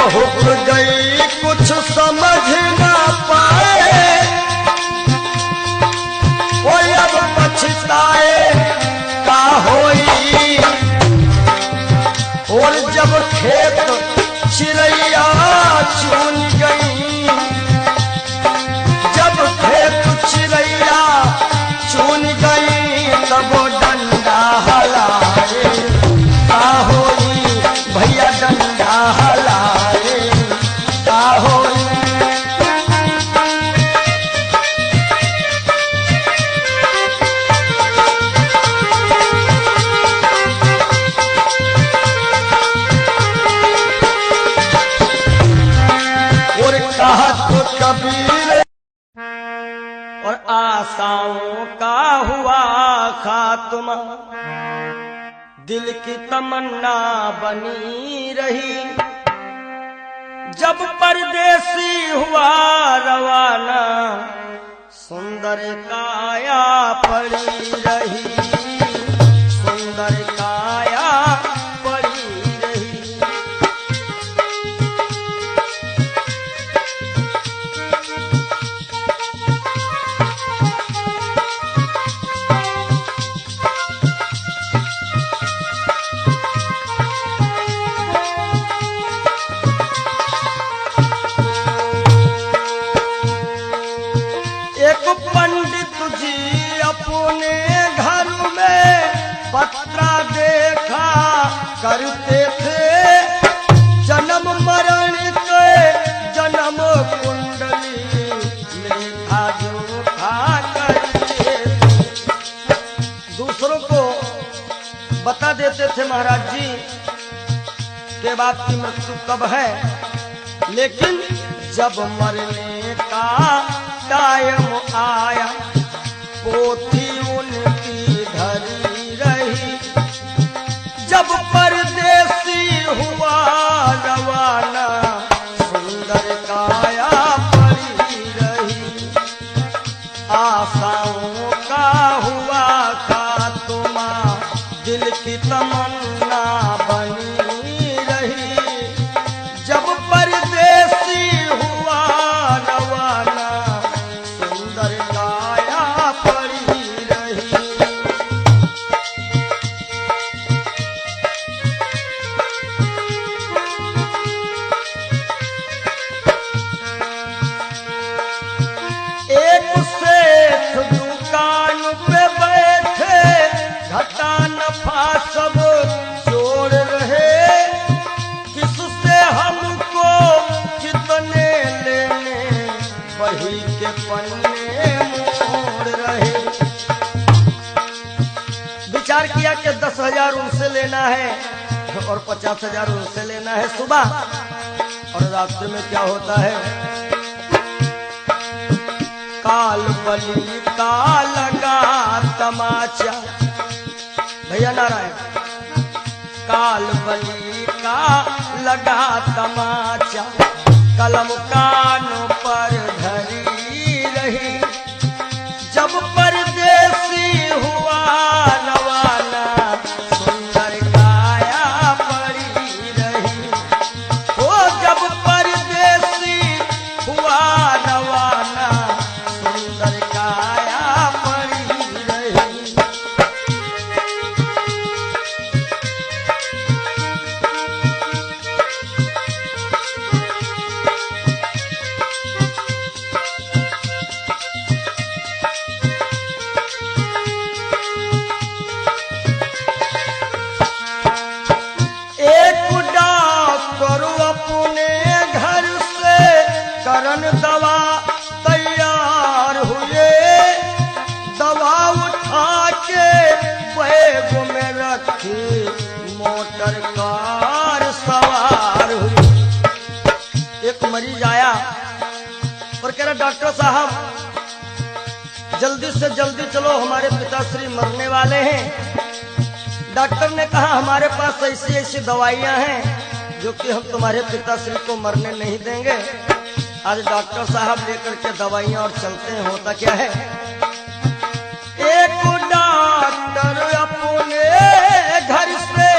बहुत गई कुछ समझ ना पाए, वो अब पछताए का होई। और जब खेत चिड़ैया चुन गई, जब खेत चिड़ैया चुन गई, तब डंडा हलाए का होई। भैया डंडा हलाए का होई। और कहा तो कबीर और आशाओं का हुआ खात्मा, दिल की तमन्ना बनी रही। जब परदेसी हुआ रवाना, सुंदर काया पड़ी रही, सुंदर काया पड़ी रही। एक पंडित जी अपने घर में पत्रा देखा करते थे, जन्म मरण के जन्म कुंडली लेखा जोखा करते थे। दूसरों को बता देते थे महाराज जी के बाप की मृत्यु कब है, लेकिन जब मरने का टाइम आया, पोथी उनकी धरी रही। जब परदेसी हुआ रवाना, सुंदर काया पड़ी रही। आशाओं का हुआ खात्मा, दिल की तमन्ना बनी रही। जब परदेसी हुआ रवाना, सुंदर काया पड़ी रही। एक सेठ दुकान पे बैठे, घाटा नफा सब जोड़ रहे। किससे हमको कितने लेने, वही के पन्ने मोड़ रहे। विचार किया कि 10,000 उनसे लेना है और 50,000 उनसे लेना है सुबह, और रास्ते में क्या होता है, काल बली का लगा तमाचा। भैया नारायण, काल बली का लगा तमाचा, कलम कानों पर धरी रही। जब परदेसी हुआ रवाना, सुंदर काया पड़ी रही। ओ जब परदेसी हुआ रवाना, सुंदर काया पड़ी रही। करन दवा तैयार हुए, दवा उठा के बैग में रखी, मोटर कार सवार हुई। एक मरीज आया और कह रहा डॉक्टर साहब जल्दी से जल्दी चलो, हमारे पिताश्री मरने वाले हैं। डॉक्टर ने कहा हमारे पास ऐसी ऐसी दवाइयां हैं जो कि हम तुम्हारे पिताश्री को मरने नहीं देंगे। आज डॉक्टर साहब लेकर के दवाइयां और चलते हैं। होता क्या है, एक डॉक्टर अपने घर से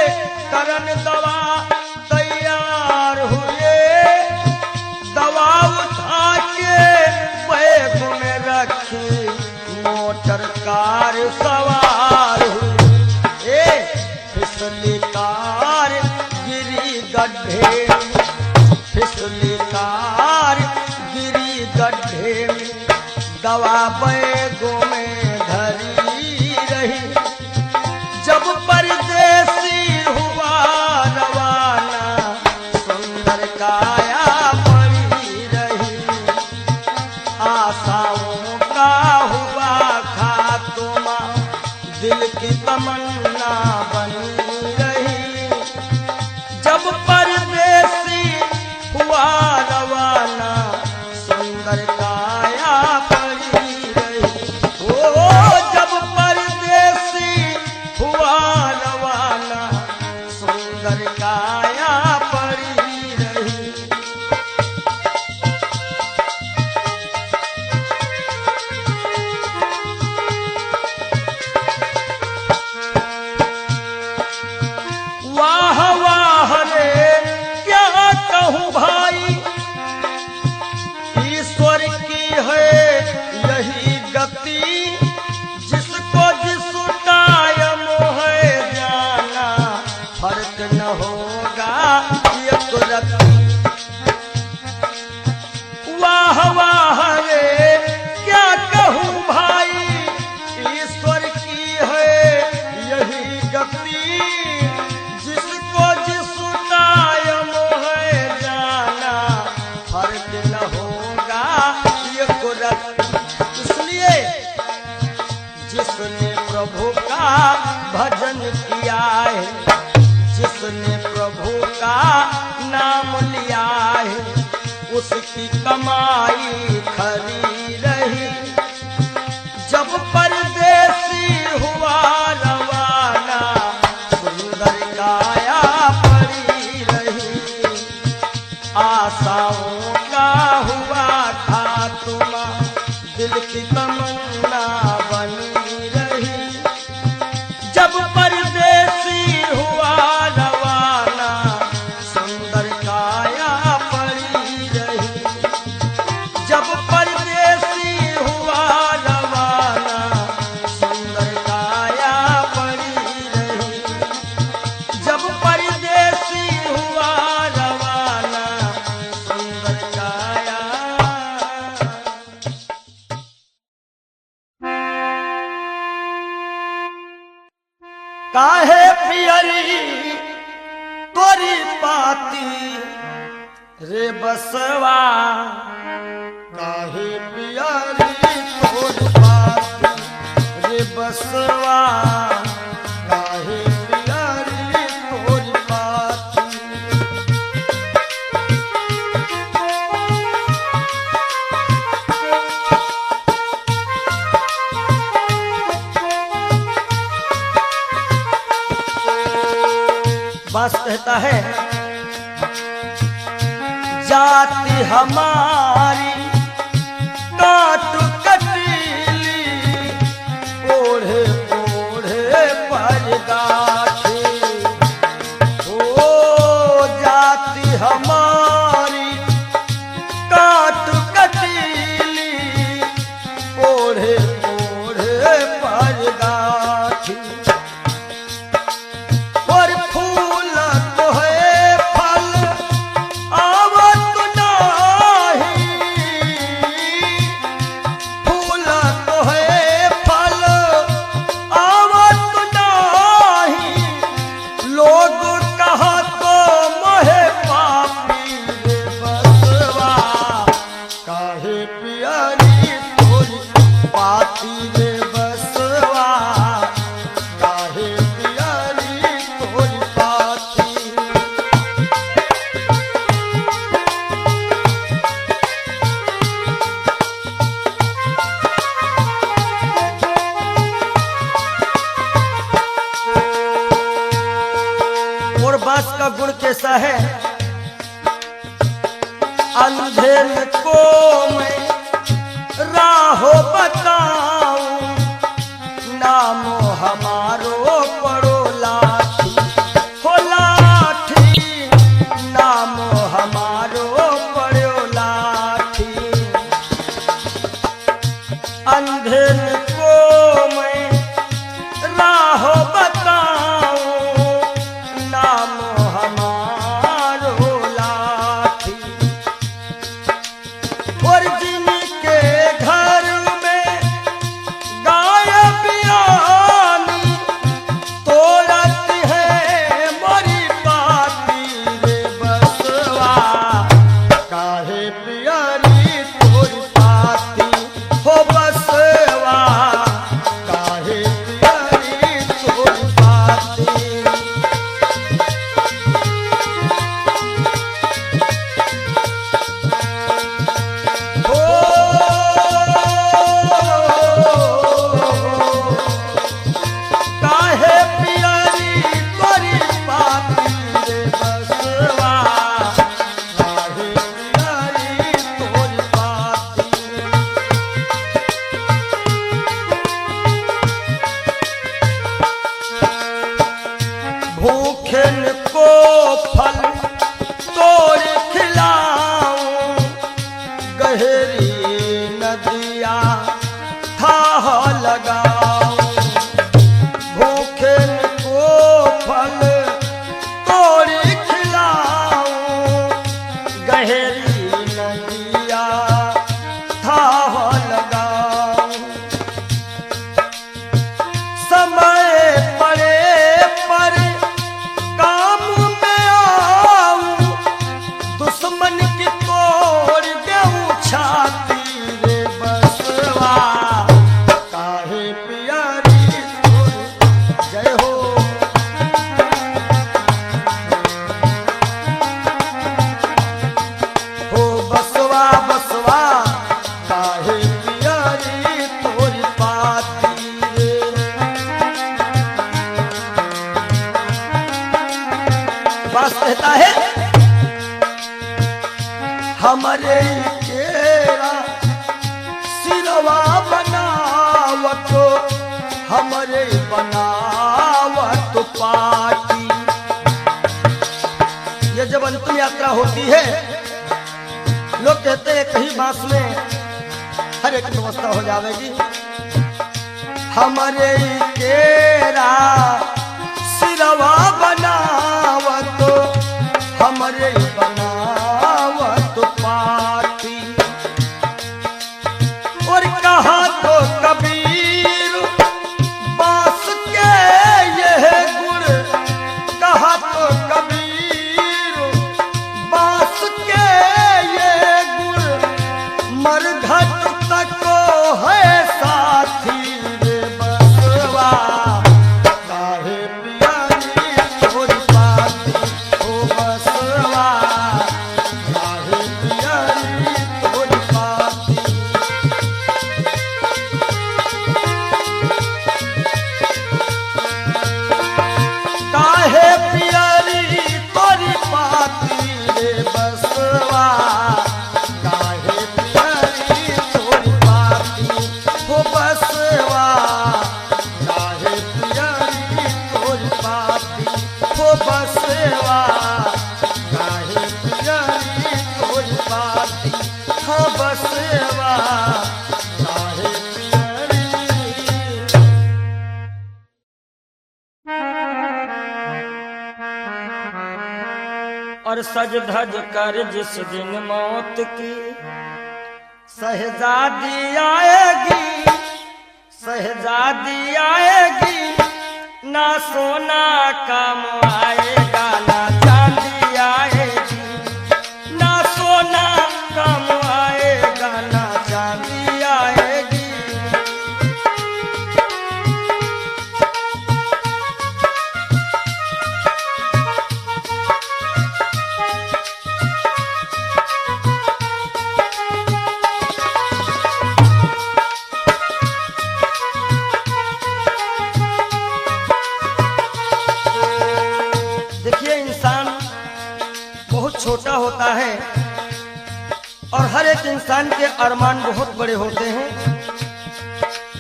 करन दवा तैयार हुए, बिजली तार गिरी गड्ढे में दवा बैगों में धरी रही। जब परदेसी हुआ रवाना सुंदर काया पड़ी रही। आशाओं का हुआ खात्मा दिल की तमन्ना बनी रही। जब परदेसी हुआ रवाना सुंदर काया पड़ी रही। ओ जब परदेसी हुआ रवाना सुंदर काया पड़ी रही। वाह वाह रे क्या कहूँ भाई, ईश्वर की है यही गति। जिसको जिस टाइम है जाना फर्क न होगा एक रत्ती। वाह वाह रे क्या कहूँ भाई, ईश्वर की है यही गति। जिसको जिस टाइम है जाना फर्क न होगा एक रत्ती। इसलिए जिसने प्रभु का भजन किया है, जिसने प्रभु का नाम लिया है, उसकी कमाई खरी रही। जब परदेसी हुआ रवाना सुंदर काया पड़ी रही। आशाओं का हुआ खात्मा दिल की तमन्ना बनी रही। जब परदेसी हुआ रवाना सुंदर काया पड़ी रही। जब परदेसी हुआ रवाना सुंदर काया पड़ी रही। जब परदेसी हुआ रवाना सुंदर काया। काहे पियरी तोरी पाती रे बसवा, काहे पियरी तोरी पाती रे बसवा, काहे पियरी तोरी पाती। बास कहता है जाति हमारी काट कटीली, ओढ़े ओढ़े पर गाठी। ओ जाति हमारी काट कटीली, ओढ़े ओढ़े पर गाठी। और फूल तो है फल आवत नाही, फूल तो है फल आवत नाही। लोग कहा तो मोहे पापी रे बसवा, काहे पियरी तोरी पाती रे बसवा, काहे पियरी तोरी पाती। और बास का गुण कैसा है, अंधेर को मैं राहो बताऊं, नामो हमारो पड़ो लाठी। हो लाठी नामो हमारो पड़ो लाठी। अंधेर को मैं राह बताऊं, नाम हमारो लाठी। नदिया था लगाऊं। समय पड़े पर काम में आऊं, दुश्मन की तोड़ देऊं छाती रे बसवा, काहे प्यारी तोरी जय हो। हो बसवा बसवा काहे प्यारी तोरी पाती रे। बस कहता है हमारे केरा सिरवा बनावत, हमारे बनावत पाटी। ये जब अंतिम यात्रा होती है, लोग कहते हैं कहीं बांस में हर एक व्यवस्था हो जाएगी। हमारे केरा सिरवा बनावत, हमारे बनावत पाटी। और कहा तो कबीर बांस के यह गुण, कहा तो कबीर बांस के ये गुण, मरघट तक है साथी रे बसवा, काहे प्यारी तोरी पाती। ओ बसवा काहे प्यारी तोरी पाती। काहे प्यारी तोरी पाती रे बसवा, काहे प्यारी तोरी पाती। हो बसवा काहे प्यारी तोरी पाती। हो बसवा काहे प्यारी तोरी पाती। हो बसवा काहे प्यारी। और सज धज कर जिस दिन मौत की शहजादी आएगी, शहजादी आएगी, ना सोना काम आएगा ना चांदी आएगी, ना सोना काम आएगा ना चांदी आएगी। देखिए इंसान बहुत छोटा होता है और हर एक इंसान के अरमान बहुत बड़े होते हैं।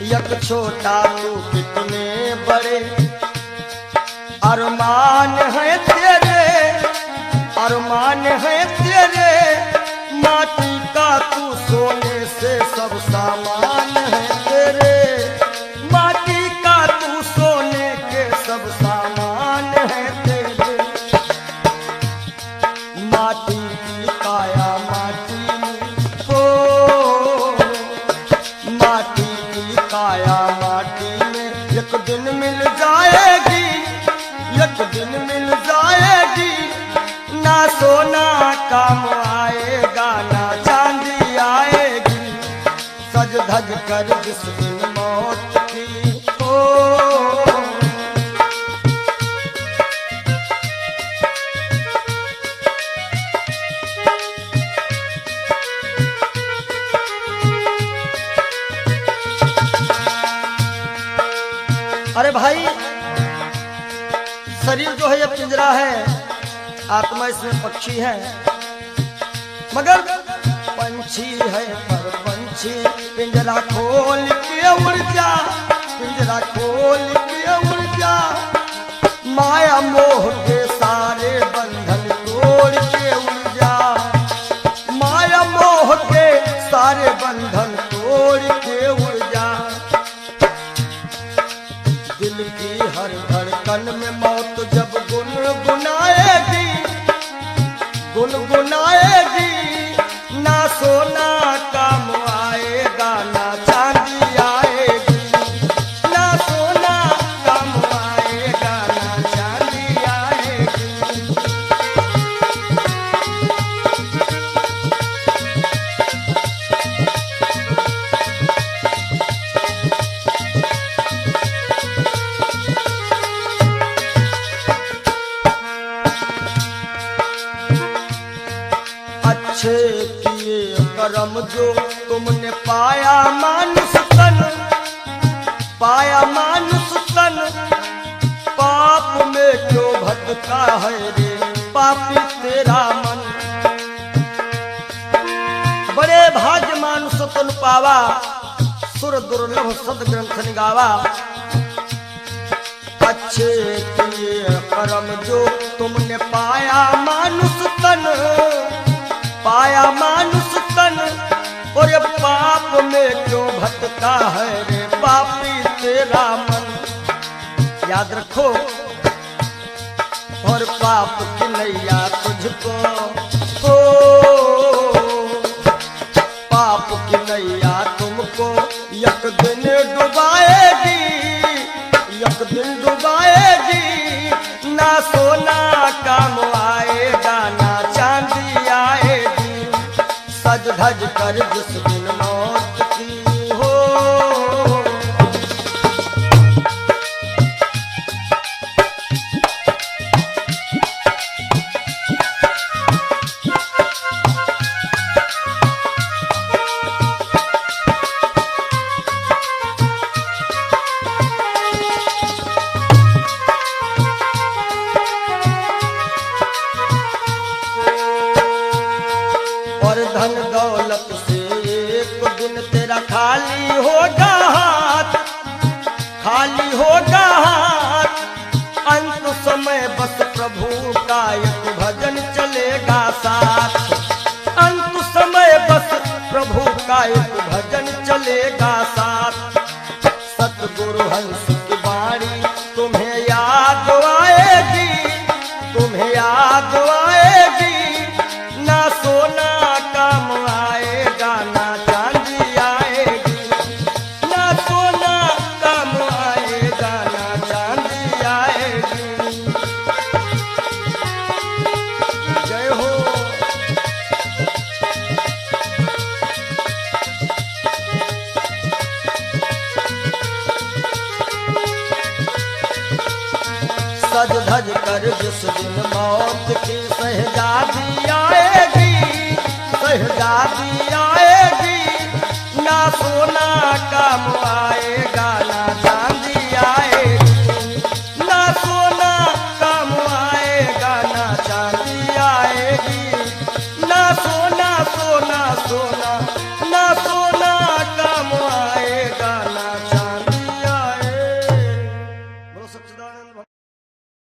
यक छोटा तू कितने बड़े अरमान है तेरे, अरमान है तेरे, माटी का तू सोने से सब सामान है तेरे, माटी का तू सोने के सब सामान है तेरे। माटी की काया माटी में हो, माटी की काया माटी में एक दिन मिल जाएगी, एक दिन मिल जाएगी, ना सोना काम आएगा ना चांदी आएगी। सज धज कर जिस दिन मौत की हो। अरे भाई शरीर जो है ये पिंजरा है, आत्मा इसमें पक्षी है, मगर पंछी है पर पंछी पिंजरा खोल के उड़ जा, पिंजरा खोल के उड़ जा, माया मोह के सारे बंधन तोड़ के उड़ जा, माया मोह के सारे बंधन तोड़ के उड़ जा। दिल की हर धड़कन में मौत जब गुनगुनाएगी, गुनगुनाएगी, सोना काम आएगा ना चांदी आएगी, ना सोना काम आएगा ना चांदी आएगी। अच्छे किए कर्म जो तुमने पाया मानुष तन, पाया मानुष तन, पाप में क्यों भटका है रे पापी तेरा मन। बड़े भाग्य मानुष तन पावा, सुर दुर्लभ सद ग्रंथ निगावा। अच्छे किए कर्म जो तुमने पाया मानुष तन, पाया मानुष तन, और ये पाप में क्यों भटका है रे पापी तेरा मन। याद रखो, और पाप की नैया तुझको, ओ पाप की नैया तुमको एक दिन डुबाएगी, एक दिन डुबाएगी। ना सोना काम आएगा ना चांदी आएगी, सज धज कर जिस दिन मौत की हो। और धन दौलत से एक दिन तेरा खाली होगा हाथ, खाली होगा हाथ। अंत समय बस प्रभु का एक भजन चलेगा साथ, अंत समय बस प्रभु का एक भजन चलेगा साथ। सतगुरु हंस की वाणी तुम्हें याद आएगी, तुम्हें याद आएगी। ना सोना काम आएगा ना चांदी आएगी, ना सोना काम आएगा ना चांदी आएगी। जय हो। सज धज कर जिस दिन मौत की शहजादी आएगी, शहजादी आएगी। ना सोना काम आएगा